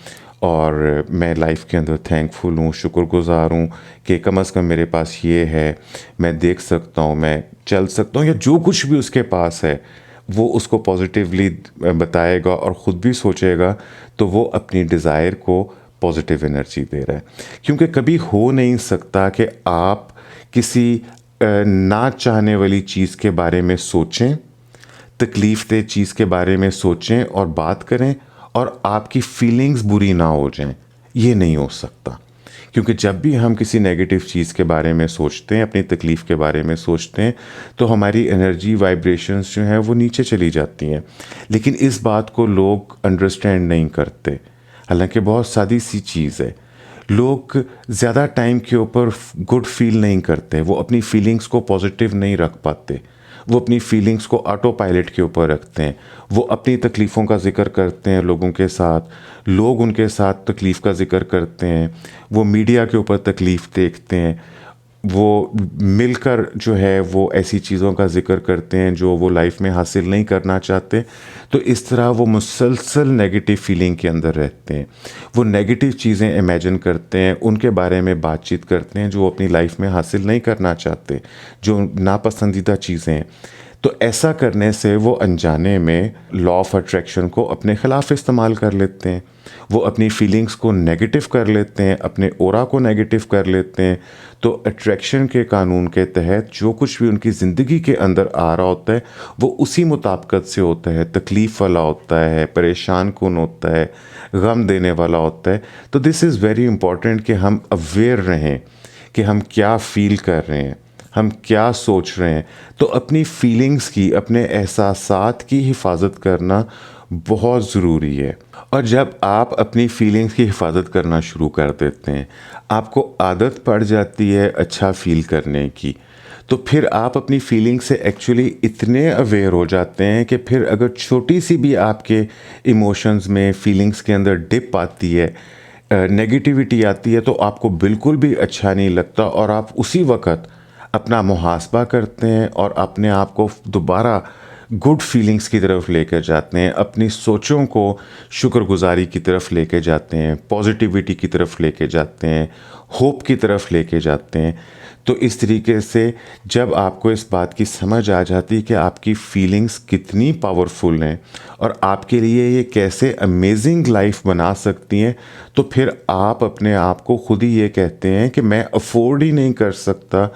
और मैं लाइफ के अंदर थैंकफुल हूँ, शुक्रगुज़ार हूँ कि कम से कम मेरे पास ये है, मैं देख सकता हूँ, मैं चल सकता हूँ, या जो कुछ भी उसके पास है वो उसको पॉजिटिवली बताएगा और ख़ुद भी सोचेगा, तो वो अपनी डिज़ायर को पॉजिटिव एनर्जी दे रहा है। क्योंकि कभी हो नहीं सकता कि आप किसी ना चाहने वाली चीज़ के बारे में सोचें, तकलीफ़ दे चीज़ के बारे में सोचें और बात करें और आपकी फीलिंग्स बुरी ना हो जाएं। ये नहीं हो सकता, क्योंकि जब भी हम किसी नेगेटिव चीज़ के बारे में सोचते हैं, अपनी तकलीफ़ के बारे में सोचते हैं, तो हमारी एनर्जी वाइब्रेशंस जो हैं वो नीचे चली जाती हैं। लेकिन इस बात को लोग अंडरस्टैंड नहीं करते, हालांकि बहुत सादी सी चीज़ है। लोग ज़्यादा टाइम के ऊपर गुड फील नहीं करते, वो अपनी फीलिंग्स को पॉजिटिव नहीं रख पाते, वो अपनी फीलिंग्स को ऑटो पायलट के ऊपर रखते हैं। वो अपनी तकलीफ़ों का ज़िक्र करते हैं लोगों के साथ, लोग उनके साथ तकलीफ़ का ज़िक्र करते हैं, वो मीडिया के ऊपर तकलीफ़ देखते हैं, वो मिलकर जो है वो ऐसी चीज़ों का ज़िक्र करते हैं जो वो लाइफ में हासिल नहीं करना चाहते। तो इस तरह वो मुसलसल नेगेटिव फीलिंग के अंदर रहते हैं। वो नेगेटिव चीज़ें इमेजिन करते हैं, उनके बारे में बातचीत करते हैं जो अपनी लाइफ में हासिल नहीं करना चाहते, जो नापसंदीदा चीज़ें हैं। तो ऐसा करने से वो अनजाने में लॉ ऑफ अट्रैक्शन को अपने ख़िलाफ़ इस्तेमाल कर लेते हैं। वो अपनी फीलिंग्स को नेगेटिव कर लेते हैं, अपने ऑरा को नेगेटिव कर लेते हैं। तो अट्रैक्शन के कानून के तहत जो कुछ भी उनकी ज़िंदगी के अंदर आ रहा होता है वो उसी मुताबिकत से होता है, तकलीफ़ वाला होता है, परेशान कुन होता है, गम देने वाला होता है। तो दिस इज़ वेरी इंपॉर्टेंट कि हम अवेयर रहें कि हम क्या फ़ील कर रहे हैं, हम क्या सोच रहे हैं। तो अपनी फीलिंग्स की, अपने एहसासात की हिफाजत करना बहुत ज़रूरी है। और जब आप अपनी फीलिंग्स की हिफाजत करना शुरू कर देते हैं, आपको आदत पड़ जाती है अच्छा फ़ील करने की, तो फिर आप अपनी फीलिंग से एक्चुअली इतने अवेयर हो जाते हैं कि फिर अगर छोटी सी भी आपके इमोशंस में, फीलिंग्स के अंदर डिप आती है, नेगेटिविटी आती है, तो आपको बिल्कुल भी अच्छा नहीं लगता और आप उसी वक़्त अपना मुहासबा करते हैं और अपने आप को दोबारा गुड फीलिंग्स की तरफ लेकर जाते हैं, अपनी सोचों को शुक्रगुजारी की तरफ लेके जाते हैं, पॉजिटिविटी की तरफ लेके जाते हैं, होप की तरफ लेके जाते हैं। तो इस तरीके से जब आपको इस बात की समझ आ जाती है कि आपकी फीलिंग्स कितनी पावरफुल हैं और आपके लिए ये कैसे अमेजिंग लाइफ बना सकती हैं, तो फिर आप अपने आप को खुद ही ये कहते हैं कि मैं अफोर्ड ही नहीं कर सकता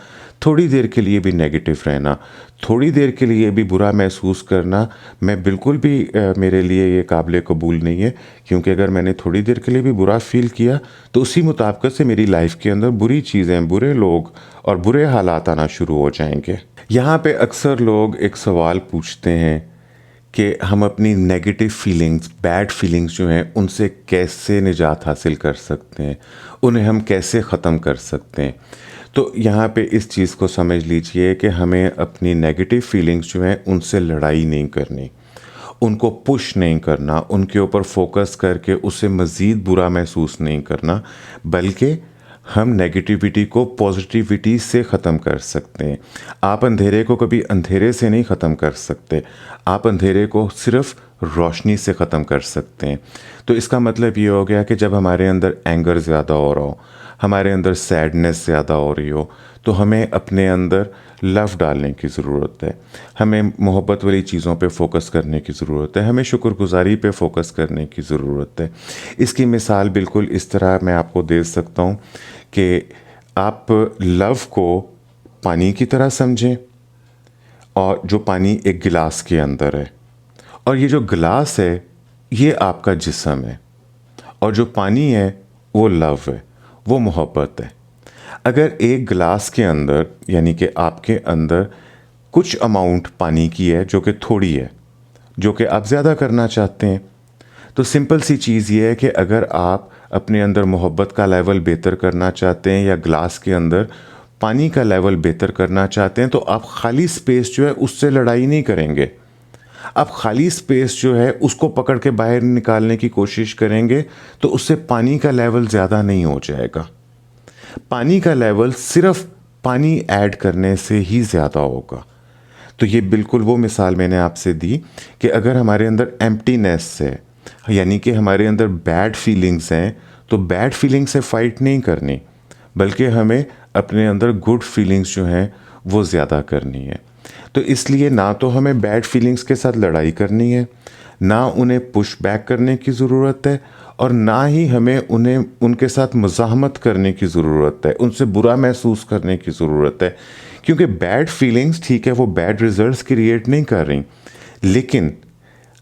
थोड़ी देर के लिए भी नेगेटिव रहना, थोड़ी देर के लिए भी बुरा महसूस करना। मैं बिल्कुल भी मेरे लिए ये काबिल कबूल नहीं है, क्योंकि अगर मैंने थोड़ी देर के लिए भी बुरा फ़ील किया तो उसी मुताबिक से मेरी लाइफ के अंदर बुरी चीज़ें, बुरे लोग और बुरे हालात आना शुरू हो जाएंगे। यहाँ पे अक्सर लोग एक सवाल पूछते हैं कि हम अपनी नेगेटिव फीलिंग्स, बैड फीलिंग्स जो हैं उनसे कैसे निजात हासिल कर सकते हैं, उन्हें हम कैसे ख़त्म कर सकते हैं। तो यहाँ पे इस चीज़ को समझ लीजिए कि हमें अपनी नेगेटिव फीलिंग्स जो हैं उनसे लड़ाई नहीं करनी, उनको पुश नहीं करना, उनके ऊपर फोकस करके उससे मज़ीद बुरा महसूस नहीं करना, बल्कि हम नेगेटिविटी को पॉजिटिविटी से ख़त्म कर सकते हैं। आप अंधेरे को कभी अंधेरे से नहीं ख़त्म कर सकते, आप अंधेरे को सिर्फ रोशनी से ख़त्म कर सकते हैं। तो इसका मतलब ये हो गया कि जब हमारे अंदर एंगर ज़्यादा हो रहा हो, हमारे अंदर सैडनेस ज़्यादा हो रही हो, तो हमें अपने अंदर लव डालने की ज़रूरत है, हमें मोहब्बत वाली चीज़ों पे फोकस करने की ज़रूरत है, हमें शुक्रगुजारी पे फोकस करने की ज़रूरत है। इसकी मिसाल बिल्कुल इस तरह मैं आपको दे सकता हूँ कि आप लव को पानी की तरह समझें, और जो पानी एक गिलास के अंदर है, और ये जो गिलास है ये आपका जिस्म है, और जो पानी है वो लव है, वो मोहब्बत है। अगर एक गिलास के अंदर, यानी कि आपके अंदर कुछ अमाउंट पानी की है जो कि थोड़ी है, जो कि आप ज़्यादा करना चाहते हैं, तो सिंपल सी चीज़ ये है कि अगर आप अपने अंदर मोहब्बत का लेवल बेहतर करना चाहते हैं या ग्लास के अंदर पानी का लेवल बेहतर करना चाहते हैं, तो आप खाली स्पेस जो है उससे लड़ाई नहीं करेंगे। आप खाली स्पेस जो है उसको पकड़ के बाहर निकालने की कोशिश करेंगे, तो उससे पानी का लेवल ज़्यादा नहीं हो जाएगा। पानी का लेवल सिर्फ पानी ऐड करने से ही ज़्यादा होगा। तो ये बिल्कुल वो मिसाल मैंने आपसे दी कि अगर हमारे अंदर एम्प्टीनेस है, यानी कि हमारे अंदर बैड फीलिंग्स हैं, तो बैड फीलिंग से फ़ाइट नहीं करनी, बल्कि हमें अपने अंदर गुड फीलिंग्स जो हैं वो ज़्यादा करनी है। तो इसलिए ना तो हमें बैड फीलिंग्स के साथ लड़ाई करनी है, ना उन्हें पुश बैक करने की ज़रूरत है, और ना ही हमें उन्हें उनके साथ मुज़ाहमत करने की ज़रूरत है, उनसे बुरा महसूस करने की ज़रूरत है। क्योंकि बैड फीलिंग्स, ठीक है, वो बैड रिजल्ट्स क्रिएट नहीं कर रही, लेकिन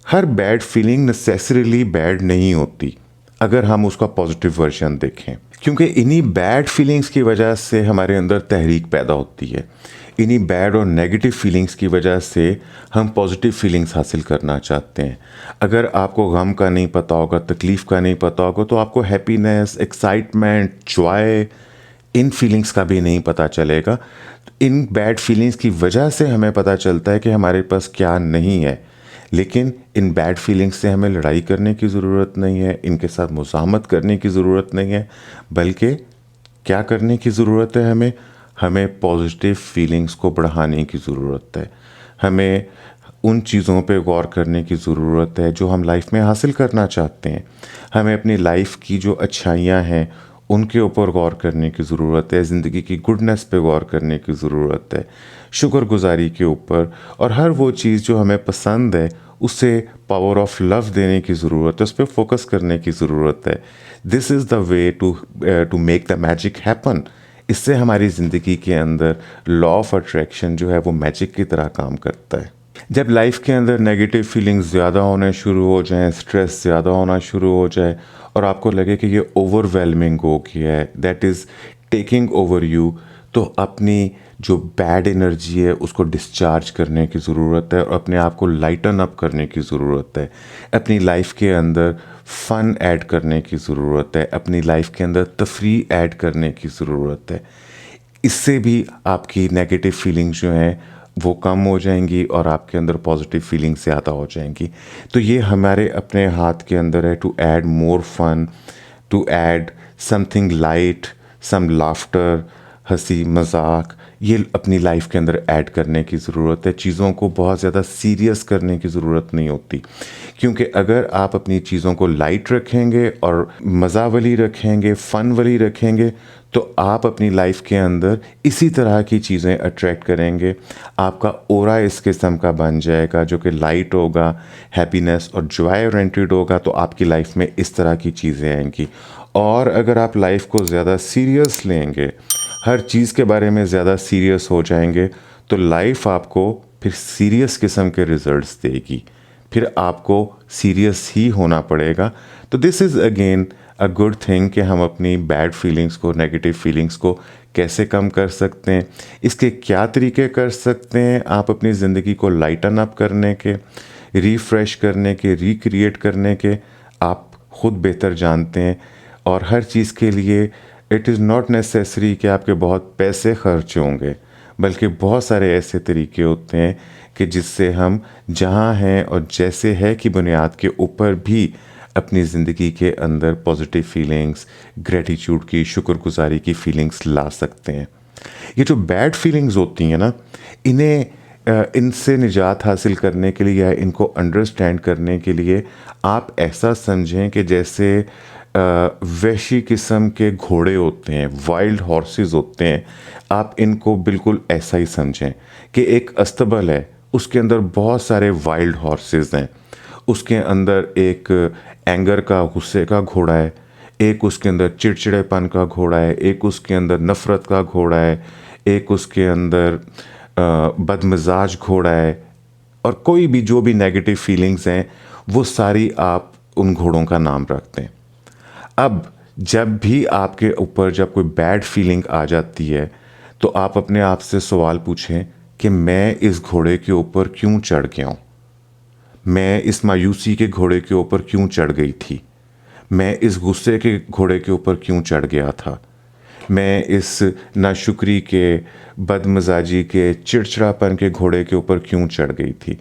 हर बैड फीलिंग नेसेसरीली बैड नहीं होती। अगर हम उसका पॉजिटिव वर्जन देखें, क्योंकि इन्हीं बैड फीलिंग्स की वजह से हमारे अंदर तहरीक पैदा होती है। इन्हीं बैड और नेगेटिव फीलिंग्स की वजह से हम पॉजिटिव फीलिंग्स हासिल करना चाहते हैं। अगर आपको गम का नहीं पता होगा, तकलीफ़ का नहीं पता होगा, तो आपको हैप्पीनेस, एक्साइटमेंट, जॉय, इन फीलिंग्स का भी नहीं पता चलेगा। इन बैड फीलिंग्स की वजह से हमें पता चलता है कि हमारे पास क्या नहीं है। लेकिन इन बैड फीलिंग्स से हमें लड़ाई करने की ज़रूरत नहीं है, इनके साथ मुज़ाहमत करने की ज़रूरत नहीं है, बल्कि क्या करने की ज़रूरत है हमें पॉजिटिव फीलिंग्स को बढ़ाने की ज़रूरत है। हमें उन चीज़ों पे गौर करने की ज़रूरत है जो हम लाइफ में हासिल करना चाहते हैं। हमें अपनी लाइफ की जो अच्छाइयाँ हैं उनके ऊपर गौर करने की ज़रूरत है, ज़िंदगी की गुडनेस पे गौर करने की ज़रूरत है, शुक्रगुजारी के ऊपर, और हर वो चीज़ जो हमें पसंद है उसे पावर ऑफ लव देने की ज़रूरत है, उस पर फोकस करने की ज़रूरत है। This is the way to make the magic happen. इससे हमारी ज़िंदगी के अंदर लॉ ऑफ अट्रैक्शन जो है वो मैजिक की तरह काम करता है। जब लाइफ के अंदर नेगेटिव फीलिंग्स ज़्यादा होने शुरू हो जाएं, स्ट्रेस ज़्यादा होना शुरू हो जाए और आपको लगे कि ये ओवरवेलमिंग हो गया है, that is taking over you, तो अपनी जो बैड एनर्जी है उसको डिस्चार्ज करने की ज़रूरत है और अपने आप को लाइटन अप करने की ज़रूरत है। अपनी लाइफ के अंदर फ़न ऐड करने की ज़रूरत है, अपनी लाइफ के अंदर तफरी ऐड करने की ज़रूरत है। इससे भी आपकी नेगेटिव फीलिंग्स जो हैं वो कम हो जाएंगी और आपके अंदर पॉजिटिव फीलिंग्स ज़्यादा हो जाएंगी। तो ये हमारे अपने हाथ के अंदर है, to add more fun, to add something light, some laughter, हंसी मजाक, ये अपनी लाइफ के अंदर ऐड करने की ज़रूरत है। चीज़ों को बहुत ज़्यादा सीरियस करने की ज़रूरत नहीं होती, क्योंकि अगर आप अपनी चीज़ों को लाइट रखेंगे और मज़ा वाली रखेंगे, फ़न वाली रखेंगे, तो आप अपनी लाइफ के अंदर इसी तरह की चीज़ें अट्रैक्ट करेंगे। आपका ऑरा इस किस्म का बन जाएगा जो कि लाइट होगा, हैप्पीनेस और जॉय ओरिएंटेड होगा, तो आपकी लाइफ में इस तरह की चीज़ें आएंगी। और अगर आप लाइफ को ज़्यादा सीरियस लेंगे, हर चीज़ के बारे में ज़्यादा सीरियस हो जाएंगे, तो लाइफ आपको फिर सीरियस किस्म के रिजल्ट्स देगी, फिर आपको सीरियस ही होना पड़ेगा। तो this is again a good thing कि हम अपनी बैड फीलिंग्स को, नेगेटिव फीलिंग्स को कैसे कम कर सकते हैं, इसके क्या तरीके कर सकते हैं आप अपनी ज़िंदगी को लाइटन अप करने के, रिफ़्रेश करने के, रिक्रिएट करने के, आप ख़ुद बेहतर जानते हैं। और हर चीज़ के लिए इट इज़ नॉट नेसेसरी कि आपके बहुत पैसे खर्च होंगे, बल्कि बहुत सारे ऐसे तरीके होते हैं कि जिससे हम जहाँ हैं और जैसे है की बुनियाद के ऊपर भी अपनी ज़िंदगी के अंदर पॉजिटिव फीलिंग्स, ग्रेटिट्यूड की, शुक्रगुजारी की फीलिंग्स ला सकते हैं। ये जो बैड फीलिंग्स होती हैं ना, इनसे निजात हासिल करने के लिए या इनको अंडरस्टैंड करने के लिए आप ऐसा समझें कि जैसे वहशी किस्म के घोड़े होते हैं, वाइल्ड हॉर्सेस होते हैं। आप इनको बिल्कुल ऐसा ही समझें कि एक अस्तबल है, उसके अंदर बहुत सारे वाइल्ड हॉर्सेस हैं। उसके अंदर एक एंगर का, गुस्से का घोड़ा है, एक उसके अंदर चिड़चिड़ेपन का घोड़ा है, एक उसके अंदर नफ़रत का घोड़ा है, एक उसके अंदर बदमिजाज घोड़ा है, और कोई भी जो भी नेगेटिव फीलिंग्स हैं वो सारी आप उन घोड़ों का नाम रखते हैं। अब जब भी आपके ऊपर जब कोई बैड फीलिंग आ जाती है, तो आप अपने आप से सवाल पूछें कि मैं इस घोड़े के ऊपर क्यों चढ़ गया हूँ, मैं इस मायूसी के घोड़े के ऊपर क्यों चढ़ गई थी, मैं इस गुस्से के घोड़े के ऊपर क्यों चढ़ गया था, मैं इस नाशुक्री के, बदमजाजी के, चिड़चिड़ापन के घोड़े के ऊपर क्यों चढ़ गई थी,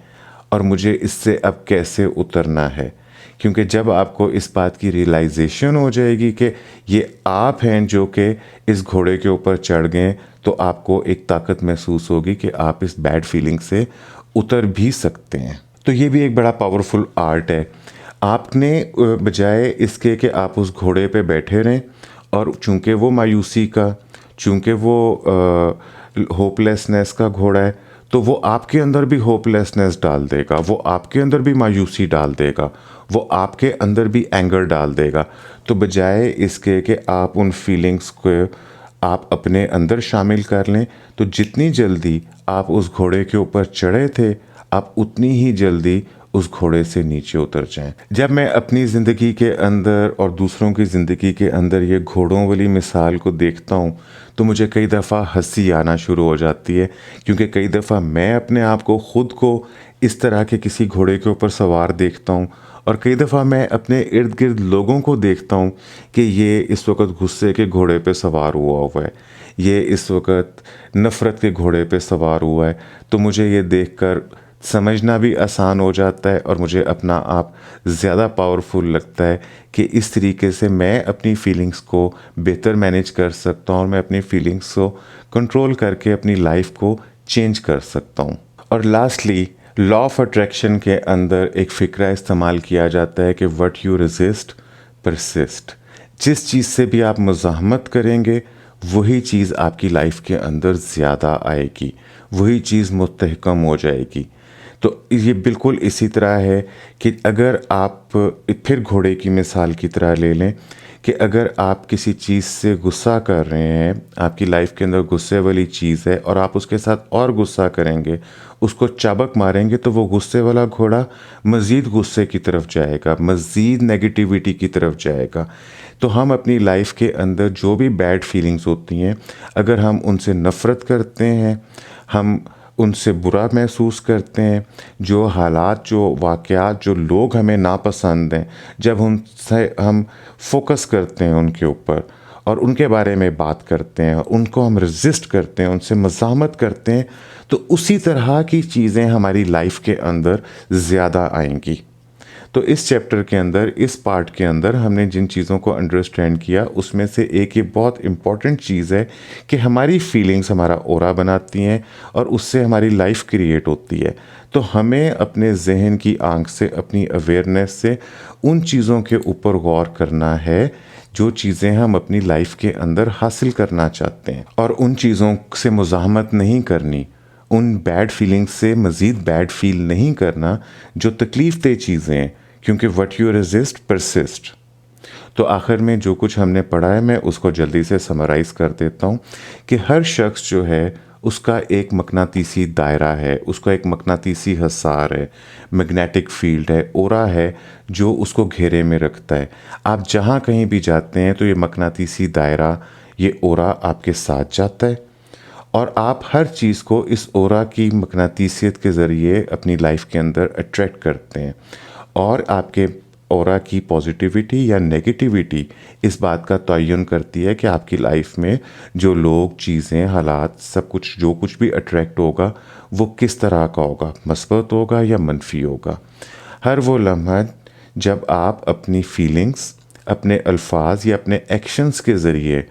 और मुझे इससे अब कैसे उतरना है। क्योंकि जब आपको इस बात की रियलाइजेशन हो जाएगी कि ये आप हैं जो कि इस घोड़े के ऊपर चढ़ गए, तो आपको एक ताकत महसूस होगी कि आप इस बैड फीलिंग से उतर भी सकते हैं। तो ये भी एक बड़ा पावरफुल आर्ट है। आपने बजाय इसके कि आप उस घोड़े पे बैठे रहें, और चूंकि वो मायूसी का, चूंकि वो होपलेसनेस का घोड़ा है, तो वो आपके अंदर भी होपलेसनेस डाल देगा, वो आपके अंदर भी मायूसी डाल देगा, वो आपके अंदर भी एंगर डाल देगा। तो बजाय इसके कि आप उन फीलिंग्स को आप अपने अंदर शामिल कर लें, तो जितनी जल्दी आप उस घोड़े के ऊपर चढ़े थे, आप उतनी ही जल्दी उस घोड़े से नीचे उतर जाएं। जब मैं अपनी ज़िंदगी के अंदर और दूसरों की ज़िंदगी के अंदर ये घोड़ों वाली मिसाल को देखता हूँ तो मुझे कई दफ़ा हंसी आना शुरू हो जाती है, क्योंकि कई दफ़ा मैं अपने आप को खुद को इस तरह के किसी घोड़े के ऊपर सवार देखता हूँ, और कई दफ़ा मैं अपने इर्द गिर्द लोगों को देखता हूँ कि ये इस वक्त गुस्से के घोड़े पे सवार हुआ है, ये इस वक्त नफ़रत के घोड़े पे सवार हुआ है। तो मुझे ये देखकर समझना भी आसान हो जाता है और मुझे अपना आप ज़्यादा पावरफुल लगता है कि इस तरीके से मैं अपनी फीलिंग्स को बेहतर मैनेज कर सकता हूँ और मैं अपनी फीलिंग्स को कंट्रोल करके अपनी लाइफ को चेंज कर सकता हूँ। और लास्टली, लॉ ऑफ अट्रैक्शन के अंदर एक फ़िक्रा इस्तेमाल किया जाता है कि व्हाट यू रेजिस्ट परसिस्ट। जिस चीज़ से भी आप मुज़ाहमत करेंगे वही चीज़ आपकी लाइफ के अंदर ज़्यादा आएगी, वही चीज़ मुस्तहकम हो जाएगी। तो ये बिल्कुल इसी तरह है कि अगर आप फिर घोड़े की मिसाल की तरह ले लें कि अगर आप किसी चीज़ से गुस्सा कर रहे हैं, आपकी लाइफ के अंदर गुस्से वाली चीज़ है और आप उसके साथ और गुस्सा करेंगे, उसको चाबक मारेंगे, तो वो गुस्से वाला घोड़ा मज़ीद गुस्से की तरफ जाएगा, मज़ीद नेगेटिविटी की तरफ जाएगा। तो हम अपनी लाइफ के अंदर जो भी बैड फीलिंग्स होती हैं, अगर हम उनसे नफ़रत करते हैं, हम उनसे बुरा महसूस करते हैं, जो हालात, जो वाक़यात, जो लोग हमें नापसंद हैं, जब उनसे हम फोकस करते हैं उनके ऊपर और उनके बारे में बात करते हैं, उनको हम रेजिस्ट करते हैं, उनसे मज़ाहमत करते हैं, तो उसी तरह की चीज़ें हमारी लाइफ के अंदर ज़्यादा आएंगी। तो इस चैप्टर के अंदर, इस पार्ट के अंदर हमने जिन चीज़ों को अंडरस्टैंड किया उसमें से एक ये बहुत इम्पॉर्टेंट चीज़ है कि हमारी फीलिंग्स हमारा ऑरा बनाती हैं और उससे हमारी लाइफ क्रिएट होती है। तो हमें अपने जहन की आंख से, अपनी अवेयरनेस से उन चीज़ों के ऊपर गौर करना है जो चीज़ें हम अपनी लाइफ के अंदर हासिल करना चाहते हैं, और उन चीज़ों से मुज़ाहमत नहीं करनी, उन बैड फीलिंग्स से मज़ीद बैड फील नहीं करना जो तकलीफ़ दह चीज़ें हैं, क्योंकि व्हाट यू रेजिस्ट परसिस्ट। तो आखिर में जो कुछ हमने पढ़ा है मैं उसको जल्दी से समराइज़ कर देता हूँ कि हर शख्स जो है उसका एक मकनातीसी दायरा है, उसका एक मकनातीसी हसार है, मैग्नेटिक फील्ड है, ओरा है जो उसको घेरे में रखता है। आप जहाँ कहीं भी जाते हैं तो ये मकनातीसी दायरा, ये ओरा आपके साथ जाता है और आप हर चीज़ को इस ओरा की मकनातीसियत के ज़रिए अपनी लाइफ के अंदर अट्रैक्ट करते हैं, और आपके ऑरा की पॉजिटिविटी या नेगेटिविटी इस बात का तयन करती है कि आपकी लाइफ में जो लोग, चीज़ें, हालात, सब कुछ, जो कुछ भी अट्रैक्ट होगा वो किस तरह का होगा, मस्बत होगा या मनफी होगा। हर वो लम्हा जब आप अपनी फीलिंग्स, अपने अल्फाज या अपने एक्शंस के ज़रिए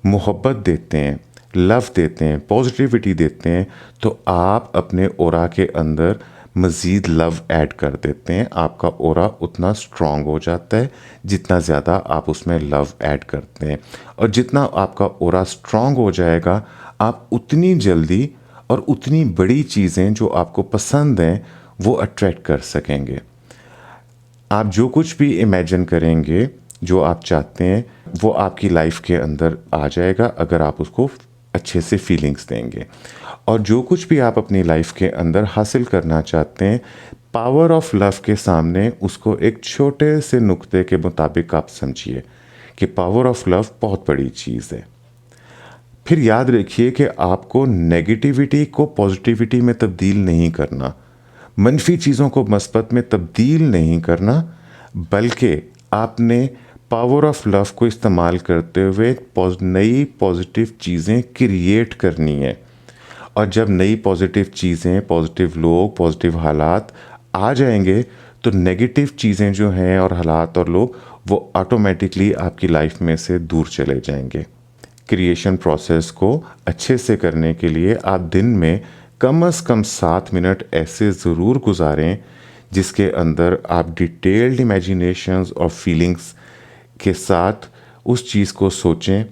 मोहब्बत देते हैं, लव देते हैं, पॉजिटिविटी देते हैं, तो आप अपने ऑरा के अंदर मज़ीद लव ऐड कर देते हैं। आपका ऑरा उतना स्ट्रॉन्ग हो जाता है जितना ज़्यादा आप उसमें लव ऐड करते हैं, और जितना आपका ऑरा स्ट्रॉन्ग हो जाएगा आप उतनी जल्दी और उतनी बड़ी चीज़ें जो आपको पसंद हैं वो अट्रैक्ट कर सकेंगे। आप जो कुछ भी इमेजिन करेंगे, जो आप चाहते हैं, वो आपकी लाइफ के अंदर आ जाएगा अगर आप उसको अच्छे से फीलिंग्स देंगे। और जो कुछ भी आप अपनी लाइफ के अंदर हासिल करना चाहते हैं, पावर ऑफ लव के सामने उसको एक छोटे से नुक्ते के मुताबिक आप समझिए कि पावर ऑफ लव बहुत बड़ी चीज़ है। फिर याद रखिए कि आपको नेगेटिविटी को पॉजिटिविटी में तब्दील नहीं करना, मनफी चीज़ों को मस्बत में तब्दील नहीं करना, बल्कि आपने पावर ऑफ लव को इस्तेमाल करते हुए नई पॉजिटिव चीज़ें क्रिएट करनी है। और जब नई पॉजिटिव चीज़ें, पॉजिटिव लोग, पॉजिटिव हालात आ जाएंगे तो नेगेटिव चीज़ें जो हैं और हालात और लोग, वो ऑटोमेटिकली आपकी लाइफ में से दूर चले जाएंगे। क्रिएशन प्रोसेस को अच्छे से करने के लिए आप दिन में कम से कम 7 मिनट ऐसे ज़रूर गुजारें जिसके अंदर आप डिटेल्ड इमेजिनेशंस और फीलिंग्स के साथ उस चीज़ को सोचें,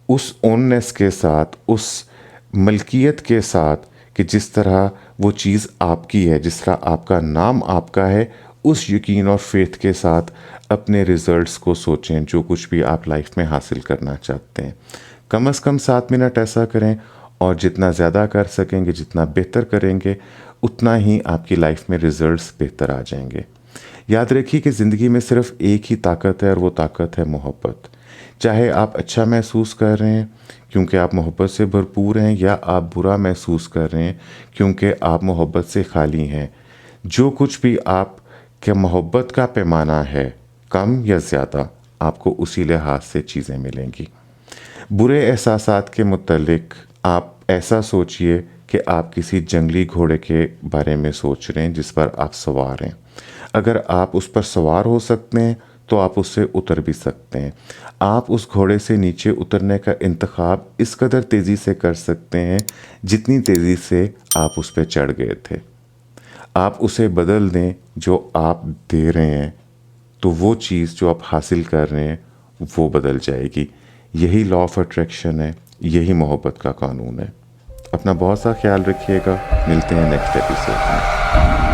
उस ओननेस के साथ, उस मलकियत के साथ कि जिस तरह वो चीज़ आपकी है, जिस तरह आपका नाम आपका है, उस यकीन और फेथ के साथ अपने रिज़ल्ट्स को सोचें जो कुछ भी आप लाइफ में हासिल करना चाहते हैं। कम से कम 7 मिनट ऐसा करें, और जितना ज़्यादा कर सकेंगे, जितना बेहतर करेंगे, उतना ही आपकी लाइफ में रिजल्ट्स बेहतर आ जाएंगे। याद रखिए कि ज़िंदगी में सिर्फ एक ही ताकत है और वो ताकत है मोहब्बत। चाहे आप अच्छा महसूस कर रहे हैं क्योंकि आप मोहब्बत से भरपूर हैं, या आप बुरा महसूस कर रहे हैं क्योंकि आप मोहब्बत से खाली हैं, जो कुछ भी आप के मोहब्बत का पैमाना है, कम या ज़्यादा, आपको उसी लिहाज से चीज़ें मिलेंगी। बुरे एहसासात के मुतल्लिक आप ऐसा सोचिए कि आप किसी जंगली घोड़े के बारे में सोच रहे हैं जिस पर आप सवार हैं। अगर आप उस पर सवार हो सकते हैं तो आप उससे उतर भी सकते हैं। आप उस घोड़े से नीचे उतरने का इंतखाब इस कदर तेज़ी से कर सकते हैं जितनी तेज़ी से आप उस पर चढ़ गए थे। आप उसे बदल दें जो आप दे रहे हैं, तो वो चीज़ जो आप हासिल कर रहे हैं वो बदल जाएगी। यही लॉ ऑफ अट्रैक्शन है, यही मोहब्बत का कानून है। अपना बहुत सा ख्याल रखिएगा। मिलते हैं नेक्स्ट एपिसोड में।